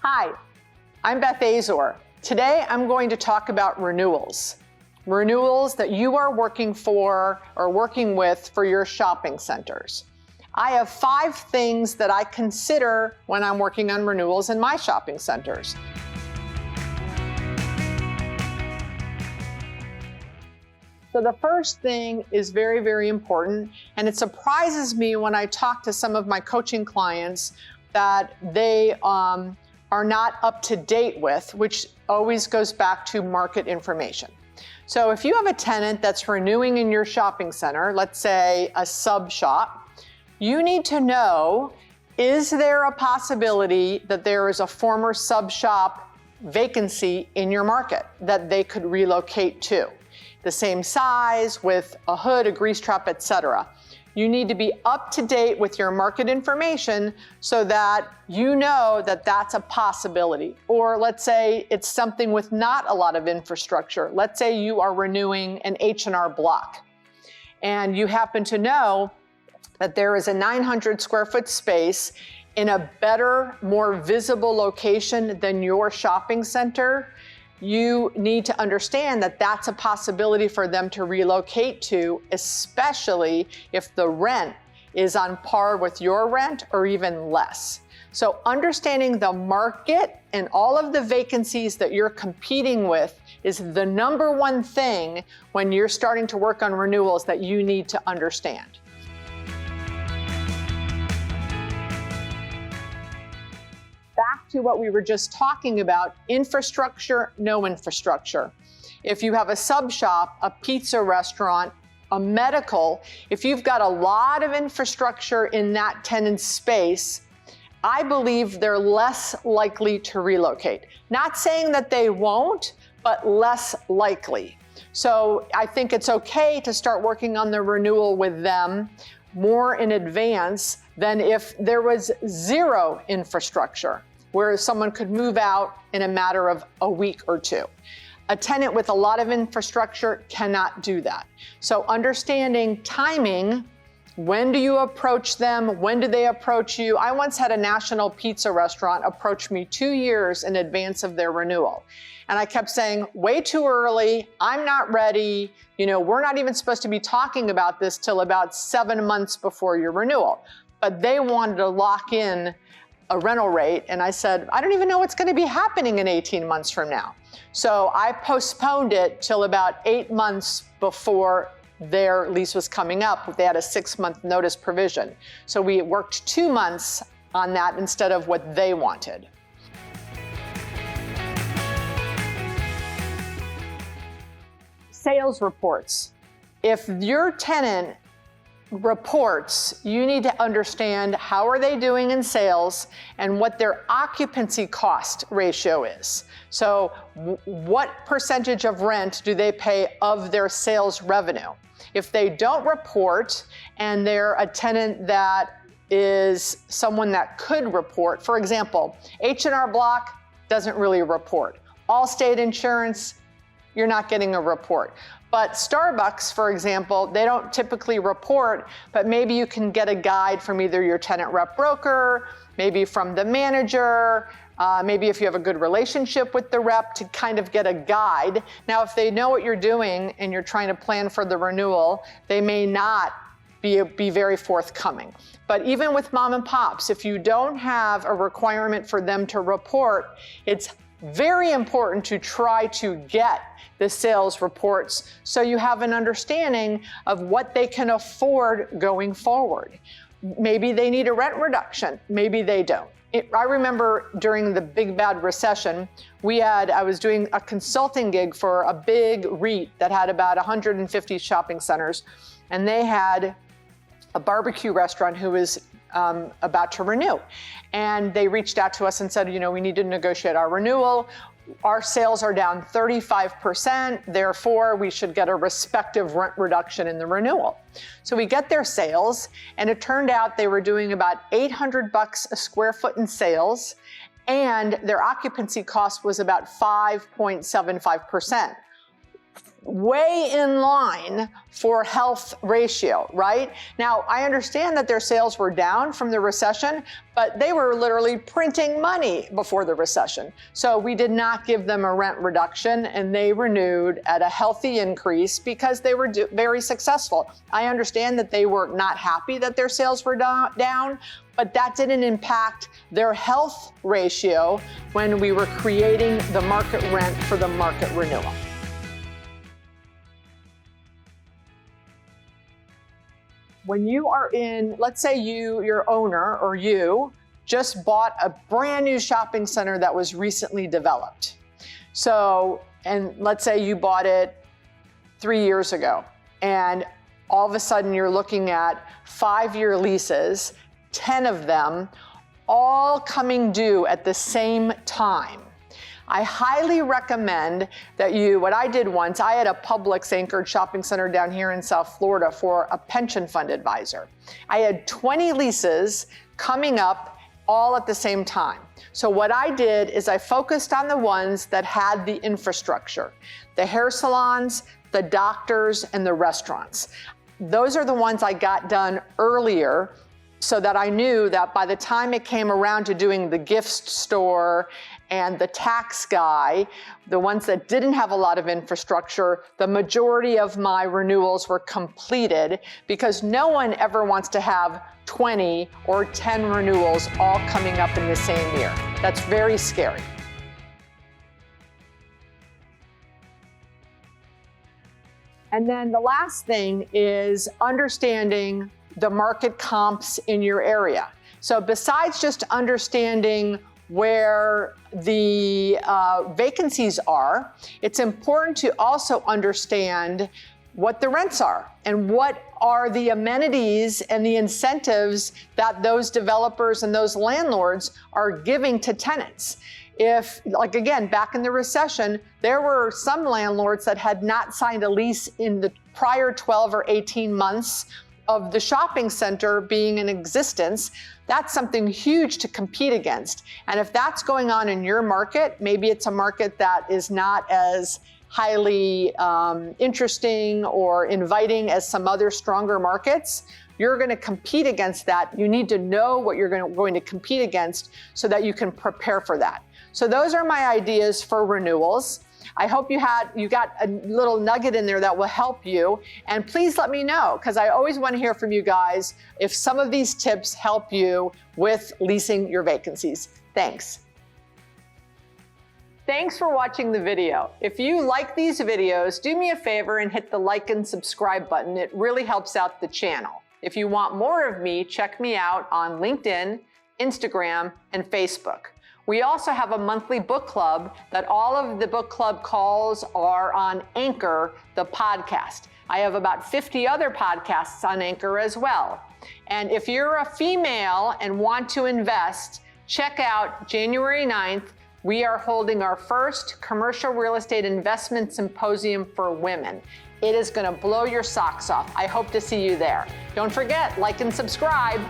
Hi, I'm Beth Azor. Today I'm going to talk about renewals. Renewals that you are working for or working with for your shopping centers. I have 5 things that I consider when I'm working on renewals in my shopping centers. So the first thing is very, very important, and it surprises me when I talk to some of my coaching clients that they are not up to date with, which always goes back to market information. So if you have a tenant that's renewing in your shopping center, let's say a sub shop, you need to know, is there a possibility that there is a former sub shop vacancy in your market that they could relocate to? The same size, with a hood, a grease trap, etc. You need to be up to date with your market information so that you know that that's a possibility. Or let's say it's something with not a lot of infrastructure. Let's say you are renewing an H&R Block and you happen to know that there is a 900 square foot space in a better, more visible location than your shopping center. You need to understand that that's a possibility for them to relocate to, especially if the rent is on par with your rent or even less. So understanding the market and all of the vacancies that you're competing with is the number one thing when you're starting to work on renewals that you need to understand. Back to what we were just talking about, infrastructure, no infrastructure. If you have a sub shop, a pizza restaurant, a medical, if you've got a lot of infrastructure in that tenant's space, I believe they're less likely to relocate. Not saying that they won't, but less likely. So I think it's okay to start working on the renewal with them more in advance than if there was zero infrastructure, where someone could move out in a matter of a week or 2. A tenant with a lot of infrastructure cannot do that. So understanding timing, when do you approach them? When do they approach you? I once had a national pizza restaurant approach me 2 years in advance of their renewal. And I kept saying, way too early, I'm not ready. We're not even supposed to be talking about this till about 7 months before your renewal. But they wanted to lock in a rental rate. And I said, I don't even know what's going to be happening in 18 months from now. So I postponed it till about 8 months before their lease was coming up. They had a 6-month notice provision. So we worked 2 months on that instead of what they wanted. Sales reports. If your tenant reports, you need to understand how are they doing in sales and what their occupancy cost ratio is. So what percentage of rent do they pay of their sales revenue? If they don't report and they're a tenant that is someone that could report, for example, H&R Block doesn't really report. Allstate Insurance, you're not getting a report. But Starbucks, for example, they don't typically report, but maybe you can get a guide from either your tenant rep broker, maybe from the manager, maybe if you have a good relationship with the rep to kind of get a guide. Now, if they know what you're doing and you're trying to plan for the renewal, they may not be very forthcoming. But even with mom and pops, if you don't have a requirement for them to report, it's very important to try to get the sales reports so you have an understanding of what they can afford going forward. Maybe they need a rent reduction, maybe they don't. I remember during the big bad recession, I was doing a consulting gig for a big REIT that had about 150 shopping centers, and they had a barbecue restaurant who was about to renew. And they reached out to us and said, we need to negotiate our renewal. Our sales are down 35%, therefore we should get a respective rent reduction in the renewal. So we get their sales, and it turned out they were doing about $800 a square foot in sales, and their occupancy cost was about 5.75%. way in line for health ratio, right? Now, I understand that their sales were down from the recession, but they were literally printing money before the recession. So we did not give them a rent reduction, and they renewed at a healthy increase because they were very successful. I understand that they were not happy that their sales were down, but that didn't impact their health ratio when we were creating the market rent for the market renewal. When you are in, let's say your owner or you just bought a brand new shopping center that was recently developed. So, and let's say you bought it 3 years ago, and all of a sudden you're looking at 5-year leases, 10 of them, all coming due at the same time. I highly recommend that what I did once, I had a Publix anchored shopping center down here in South Florida for a pension fund advisor. I had 20 leases coming up all at the same time. So what I did is I focused on the ones that had the infrastructure, the hair salons, the doctors, and the restaurants. Those are the ones I got done earlier, so that I knew that by the time it came around to doing the gift store and the tax guy, the ones that didn't have a lot of infrastructure, the majority of my renewals were completed, because no one ever wants to have 20 or 10 renewals all coming up in the same year. That's very scary. And then the last thing is understanding the market comps in your area. So besides just understanding where the vacancies are, it's important to also understand what the rents are and what are the amenities and the incentives that those developers and those landlords are giving to tenants. If, like again, back in the recession, there were some landlords that had not signed a lease in the prior 12 or 18 months of the shopping center being in existence. That's something huge to compete against. And if that's going on in your market, maybe it's a market that is not as highly interesting or inviting as some other stronger markets, you're going to compete against that. You need to know what you're going to compete against so that you can prepare for that. So those are my ideas for renewals. I hope you got a little nugget in there that will help you. And please let me know, because I always want to hear from you guys if some of these tips help you with leasing your vacancies. Thanks. Thanks for watching the video. If you like these videos, do me a favor and hit the like and subscribe button. It really helps out the channel. If you want more of me, check me out on LinkedIn, Instagram, and Facebook. We also have a monthly book club that all of the book club calls are on Anchor, the podcast. I have about 50 other podcasts on Anchor as well. And if you're a female and want to invest, check out January 9th. We are holding our first commercial real estate investment symposium for women. It is going to blow your socks off. I hope to see you there. Don't forget, like and subscribe.